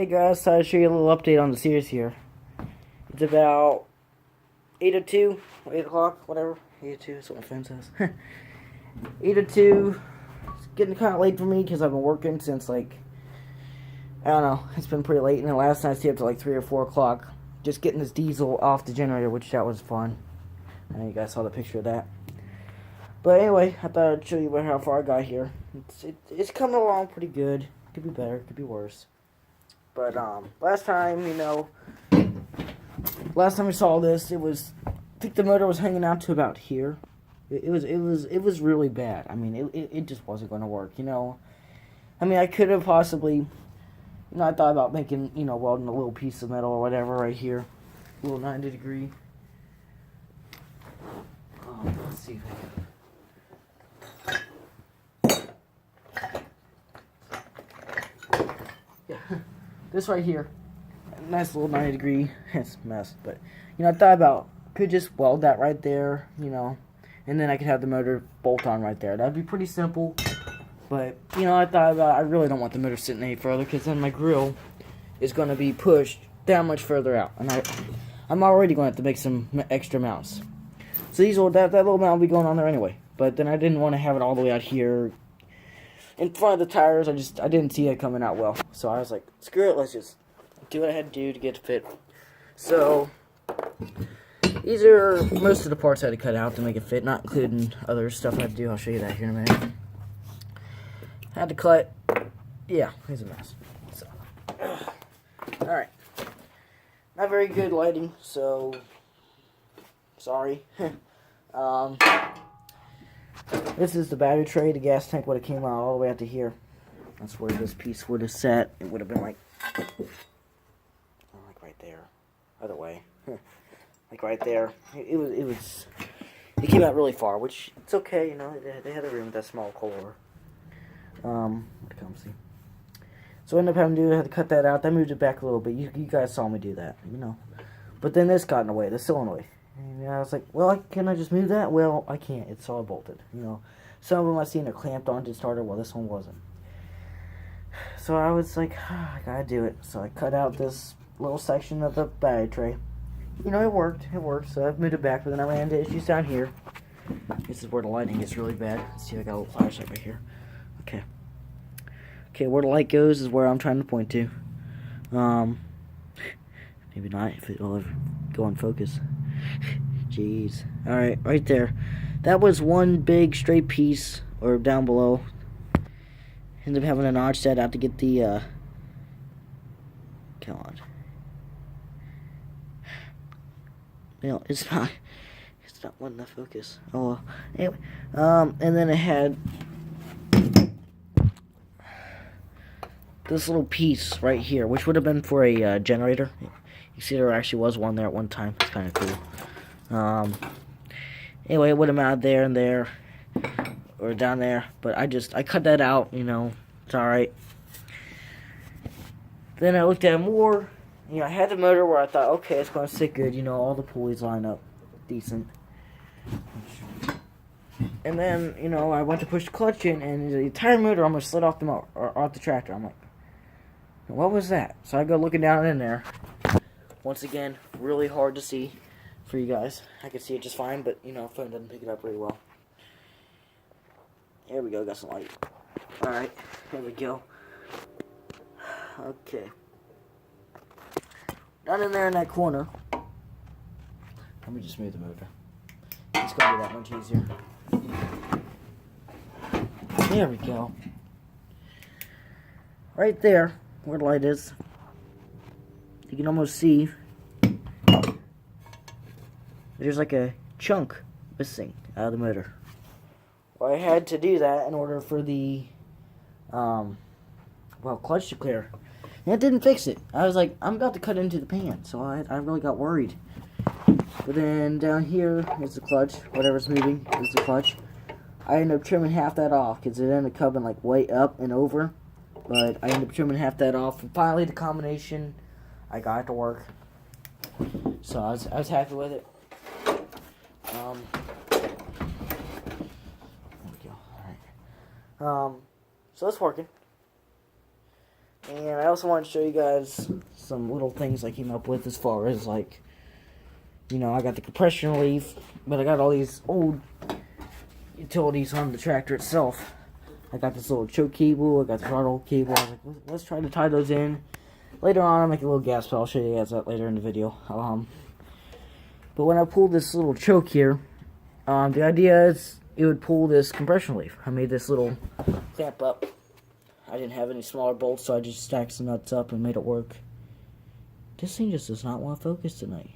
Hey guys, so I'll show you a little update on the sears here. It's about 8:02, 8 o'clock, whatever. 8:02 is what my phone says. 8:02. It's getting kind of late for me because I've been working since like, I don't know, it's been pretty late. And then last night I stayed up to like 3 or 4 o'clock just getting this diesel off the generator, which that was fun. I know you guys saw the picture of that. But anyway, I thought I'd show you how far I got here. It's coming along pretty good. Could be better, could be worse. But last time we saw this, I think the motor was hanging out to about here. It was really bad. I mean, it just wasn't going to work. I mean, I could have possibly, I thought about making, welding a little piece of metal or whatever right here, a little 90 degree. Let's see if I can. This right here, nice little 90 degree. It's a mess, but I thought about could just weld that right there, and then I could have the motor bolt on right there. That'd be pretty simple. But I thought about I really don't want the motor sitting any further because then my grill is going to be pushed that much further out, and I'm already going to have to make some extra mounts. So that little mount will be going on there anyway. But then I didn't want to have it all the way out here in front of the tires. I didn't see it coming out well. So I was like, screw it, let's just do what I had to do to get it fit. So these are most of the parts I had to cut out to make it fit, not including other stuff I had to do. I'll show you that here in a minute. Had to cut. Yeah, it's a mess. So, alright. Not very good lighting, so sorry. This is the battery tray. The gas tank would have came out all the way out to here. That's where this piece would have sat. It would have been like right there. Other way. Like right there. It came out really far, which it's okay, they had a room with that small core. Come see. So I ended up having to do, I had to cut that out. I moved it back a little bit. You guys saw me do that, But then this got in the way, the solenoid. And I was like, well, can I just move that? Well, I can't. It's all bolted, Some of them I've seen are clamped onto the starter. Well, this one wasn't. So I was like, I gotta do it. So I cut out this little section of the battery tray. It worked. It worked. So I've moved it back, but then I ran into issues down here. This is where the lighting gets really bad. Let's see, I got a little flashlight right here. Okay. Okay, where the light goes is where I'm trying to point to. Maybe not, if it'll ever go on focus. Jeez. Alright, right there. That was one big straight piece, or down below. Ended up having a notch set out to get the, come on. It's not wanting to focus. Oh, well. Anyway, and then it had this little piece right here, which would have been for a generator. You see there actually was one there at one time. It's kind of cool. Anyway, it would have mounted there and there, or down there, but I cut that out, it's alright. Then I looked at it more, I had the motor where I thought, okay, it's going to sit good, all the pulleys line up decent. And then, I went to push the clutch in, and the entire motor almost slid off the motor, or off the tractor. I'm like, what was that? So I go looking down in there. Once again, really hard to see for you guys. I can see it just fine, but, phone doesn't pick it up very well. There we go, got some light. Alright, there we go. Okay. Down in there in that corner. Let me just move the motor. It's going to be that much easier. There we go. Right there, where the light is, you can almost see there's like a chunk missing out of the motor. Well, I had to do that in order for the clutch to clear. And it didn't fix it. I was like, I'm about to cut into the pan, so I really got worried. But then down here is the clutch. Whatever's moving is the clutch. I ended up trimming half that off because it ended up coming like way up and over. But I ended up trimming half that off. And finally, the combination, I got it to work. So I was happy with it. There we go. Alright. So it's working. And I also want to show you guys some little things I came up with as far as like, you know, I got the compression relief, but I got all these old utilities on the tractor itself. I got this little choke cable, I got the throttle cable. I was like, let's try to tie those in. Later on, I'll make a little gas pedal. I'll show you guys that later in the video. But when I pulled this little choke here, the idea is it would pull this compression relief. I made this little clamp up. I didn't have any smaller bolts, so I just stacked some nuts up and made it work. This thing just does not want to focus tonight.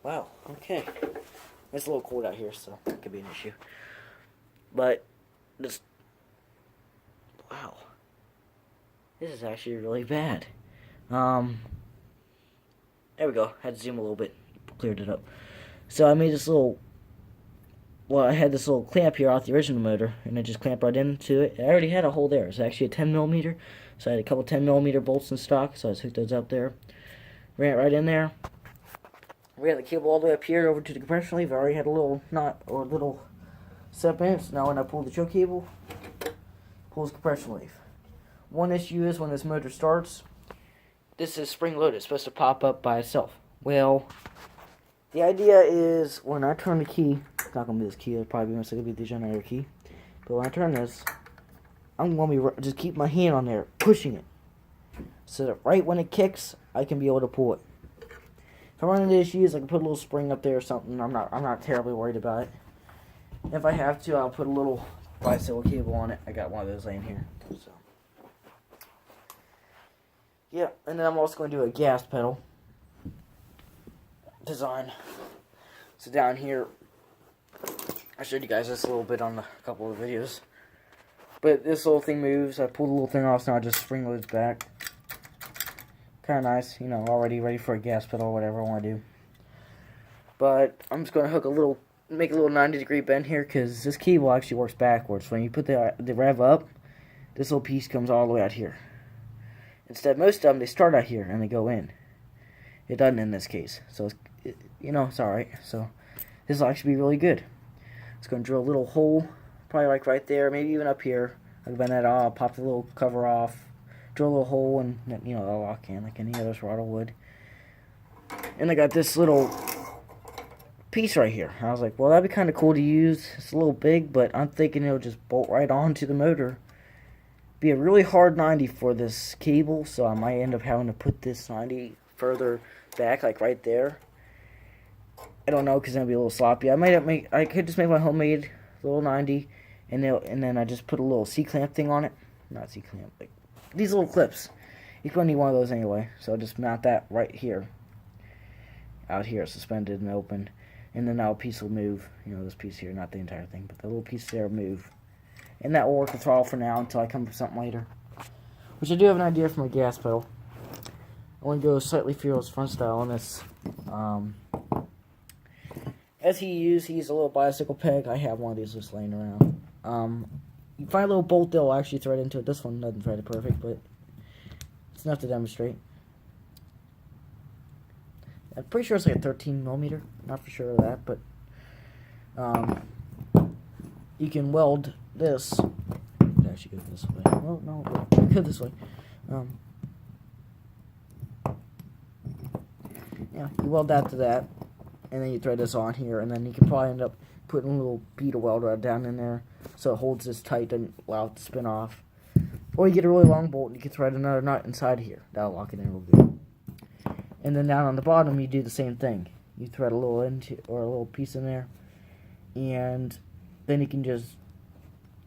Wow, okay. It's a little cold out here, so that could be an issue. But, this... wow. This is actually really bad. There we go. Had to zoom a little bit. Cleared it up. So I made this little... well, I had this little clamp here off the original motor, and I just clamped right into it. I already had a hole there. It's actually a 10mm, so I had a couple 10mm bolts in stock, so I just hooked those up there. Ran it right in there. Ran the cable all the way up here over to the compression relief. I already had a little knot or a little step in it, so now when I pull the choke cable, pulls compression relief. One issue is when this motor starts, this is spring loaded. It's supposed to pop up by itself. Well, the idea is when I turn the key, it's not going to be this key, it's probably going to be the generator key. But when I turn this, I'm going to just keep my hand on there, pushing it. So that right when it kicks, I can be able to pull it. If I run into issues, I can put a little spring up there or something. I'm not terribly worried about it. If I have to, I'll put a little bicycle cable on it. I got one of those laying here. So yeah, and then I'm also going to do a gas pedal design. So down here, I showed you guys this a little bit on a couple of videos. But this little thing moves. I pull the little thing off, so now it just spring loads back. Kind of nice, you know, already ready for a gas pedal or whatever I want to do. But I'm just going to make a little 90-degree bend here, because this cable actually works backwards. When you put the rev up, this little piece comes all the way out here. Instead, most of them, they start out here and they go in. It doesn't in this case. So, you know, it's alright. So, this will actually be really good. It's going to drill a little hole, probably like right there, maybe even up here. I'll bend that off, pop the little cover off, drill a little hole, and, you know, I'll lock in like any other throttle would. And I got this little piece right here. I was like, well, that'd be kind of cool to use. It's a little big, but I'm thinking it'll just bolt right onto the motor. Be a really hard 90 for this cable, so I might end up having to put this 90 further back, like right there. I don't know, because it'll be a little sloppy. I could just make my homemade little 90, and then I just put a little C-clamp thing on it. Not C-clamp, like these little clips. You're going to need one of those anyway, so I'll just mount that right here. Out here, suspended and open. And then that piece will move. You know, this piece here, not the entire thing, but the little piece there will move. And that will work the throttle for now until I come up with something later. Which I do have an idea for my gas pedal. I want to go slightly fearless front style on this. As he used a little bicycle peg. I have one of these just laying around. You find a little bolt that will actually thread into it. This one doesn't thread it perfect, but it's enough to demonstrate. I'm pretty sure it's like a 13mm. Not for sure of that, but you can weld this. It actually go this way. Oh no, go this way. Yeah, you weld that to that, and then you thread this on here, and then you can probably end up putting a little bead of weld rod down in there so it holds this tight and allow it to spin off. Or you get a really long bolt and you can thread another nut inside here. That'll lock it in real good. And then down on the bottom you do the same thing. You thread a little little piece in there, and then you can just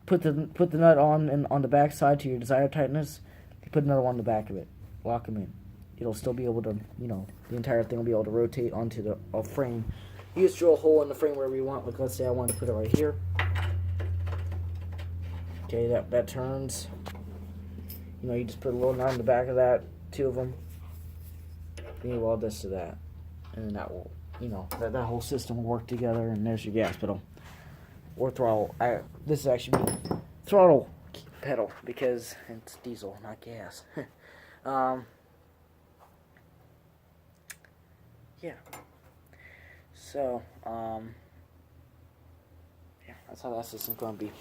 put the nut on the back side to your desired tightness. You put another one on the back of it. Lock them in. It'll still be able to, you know, the entire thing will be able to rotate onto the frame. You just drill a hole in the frame wherever you want. Like, let's say I wanted to put it right here. Okay, that turns. You know, you just put a little nut in the back of that, 2 of them. Then you weld this to that, and then that will, you know, that whole system will work together. And there's your gas pedal or throttle. This is actually throttle pedal because it's diesel, not gas. Yeah. So, yeah, that's how that system's going to be,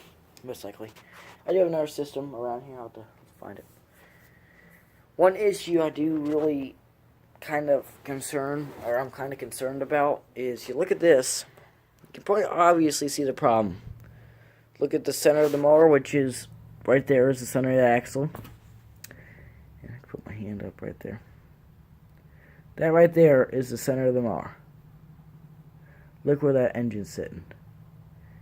most likely. I do have another system around here. I'll have to find it. One issue I do really kind of I'm kind of concerned about is you look at this, you can probably obviously see the problem. Look at the center of the motor, which is right there is the center of the axle. And I can put my hand up right there. That right there is the center of the motor. Look where that engine's sitting.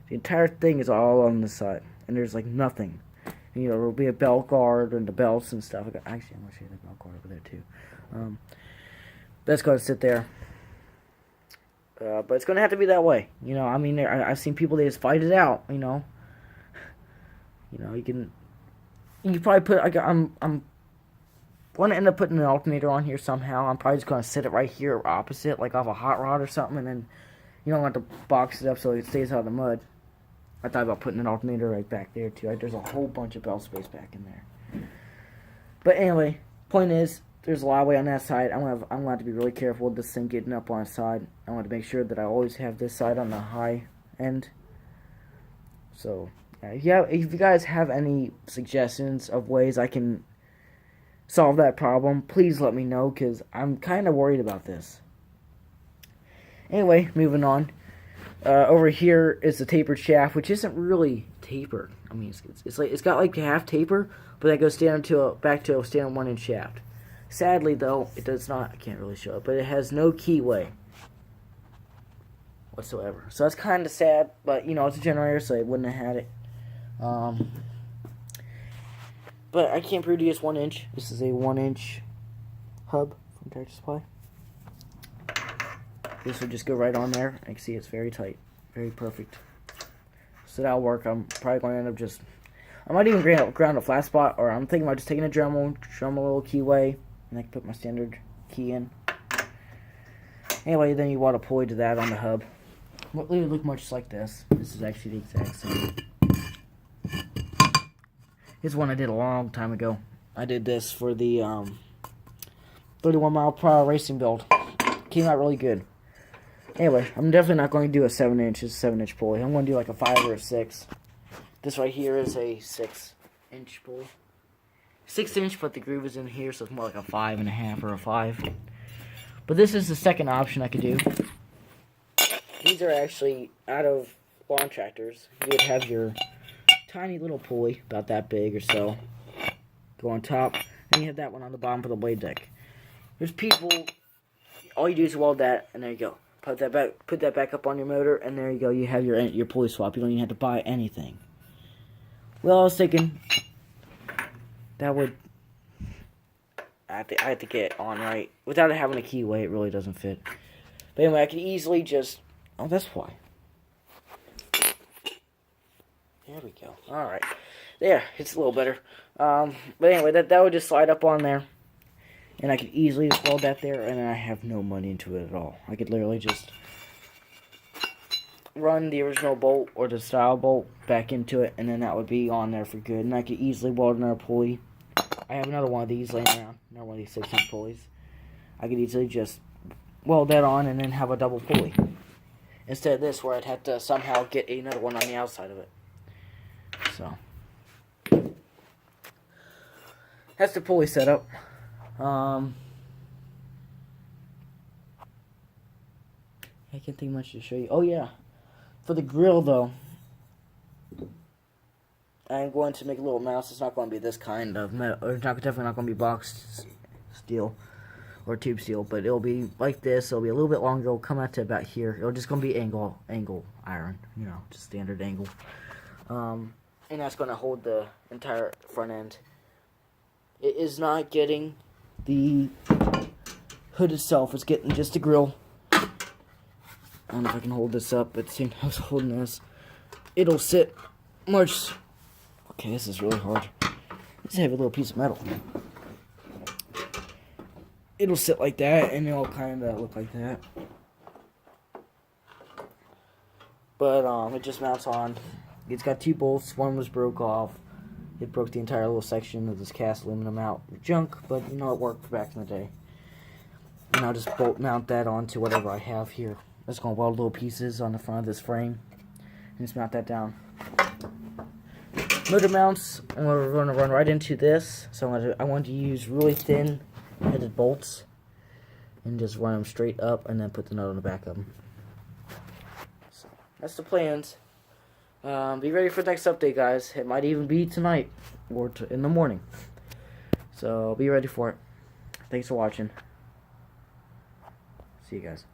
The entire thing is all on the side, and there's like nothing. And, you know, there'll be a belt guard and the belts and stuff. Actually, I'm gonna show you the belt guard over there too. That's gonna sit there. But it's gonna have to be that way. You know, I mean, I've seen people, they just fight it out. You know, you can probably put. I'm going to end up putting an alternator on here somehow. I'm probably just going to sit it right here opposite, like off a hot rod or something, and then, you know, I have to box it up so it stays out of the mud. I thought about putting an alternator right back there, too. There's a whole bunch of belt space back in there. But anyway, point is, there's a lot of weight on that side. I'm going to have to be really careful with this thing getting up on its side. I want to make sure that I always have this side on the high end. So, if you guys have any suggestions of ways I can solve that problem, please let me know, because I'm kind of worried about this. Anyway, moving on. Over here is the tapered shaft, which isn't really tapered. I mean, it's got like half taper, but that goes back to a standard 1-inch shaft. Sadly, though, it does not. I can't really show it, but it has no keyway whatsoever. So that's kind of sad, but you know, it's a generator, so it wouldn't have had it. But I can't prove to you it's 1 inch. This is a 1-inch hub from Tractor Supply. This would just go right on there. I can see it's very tight. Very perfect. So that'll work. I'm probably going to end up I might even ground a flat spot, or I'm thinking about just taking a Dremel little keyway, and I can put my standard key in. Anyway, then you want a pulley to that on the hub. It would look much like this. This is actually the exact same. This is one I did a long time ago. I did this for the 31 mile per hour racing build. Came out really good. Anyway, I'm definitely not going to do a 7-inch. It's a 7-inch pulley. I'm going to do like a 5 or a 6. This right here is a 6-inch pulley. 6-inch, but the groove is in here, so it's more like a 5.5 or a 5. But this is the second option I could do. These are actually out of lawn tractors. You would have your tiny little pulley, about that big or so, go on top, and you have that one on the bottom for the blade deck. There's people, all you do is weld that, and there you go. Put that back up on your motor, and there you go. You have your pulley swap. You don't even have to buy anything. Well, I was thinking that would I have to get it on right without it having a keyway. It really doesn't fit. But anyway, I could easily just. Oh, that's why. There we go. Alright. There, it's a little better. But anyway, that would just slide up on there. And I could easily just weld that there, and then I have no money into it at all. I could literally just run the original bolt or the style bolt back into it, and then that would be on there for good. And I could easily weld another pulley. I have another one of these laying around. Another one of these 6-inch pulleys. I could easily just weld that on and then have a double pulley. Instead of this, where I'd have to somehow get another one on the outside of it. So that's the pulley setup. I can't think much to show you. Oh yeah, for the grill though, I'm going to make a little mouse. It's not going to be this kind of metal. It's definitely not going to be boxed steel or tube steel, but it'll be like this. It'll be a little bit longer. It'll come out to about here. It'll just going to be angle iron, you know, just standard angle. And that's going to hold the entire front end. It is not getting the hood itself. It's getting just the grill. I don't know if I can hold this up, but the same time I was holding this, it'll sit much. Okay, this is really hard. This is a heavy little piece of metal. It'll sit like that, and it'll kind of look like that. But it just mounts on. It's got 2 bolts. One was broke off. It broke the entire little section of this cast aluminum out. Junk, but you know, it worked back in the day. And I'll just bolt mount that onto whatever I have here. I'm just going to weld little pieces on the front of this frame and just mount that down. Motor mounts, I'm going to run right into this. So I want to use really thin headed bolts and just run them straight up and then put the nut on the back of them. So that's the plans. Be ready for the next update, guys. It might even be tonight or in the morning. So be ready for it. Thanks for watching. See you guys.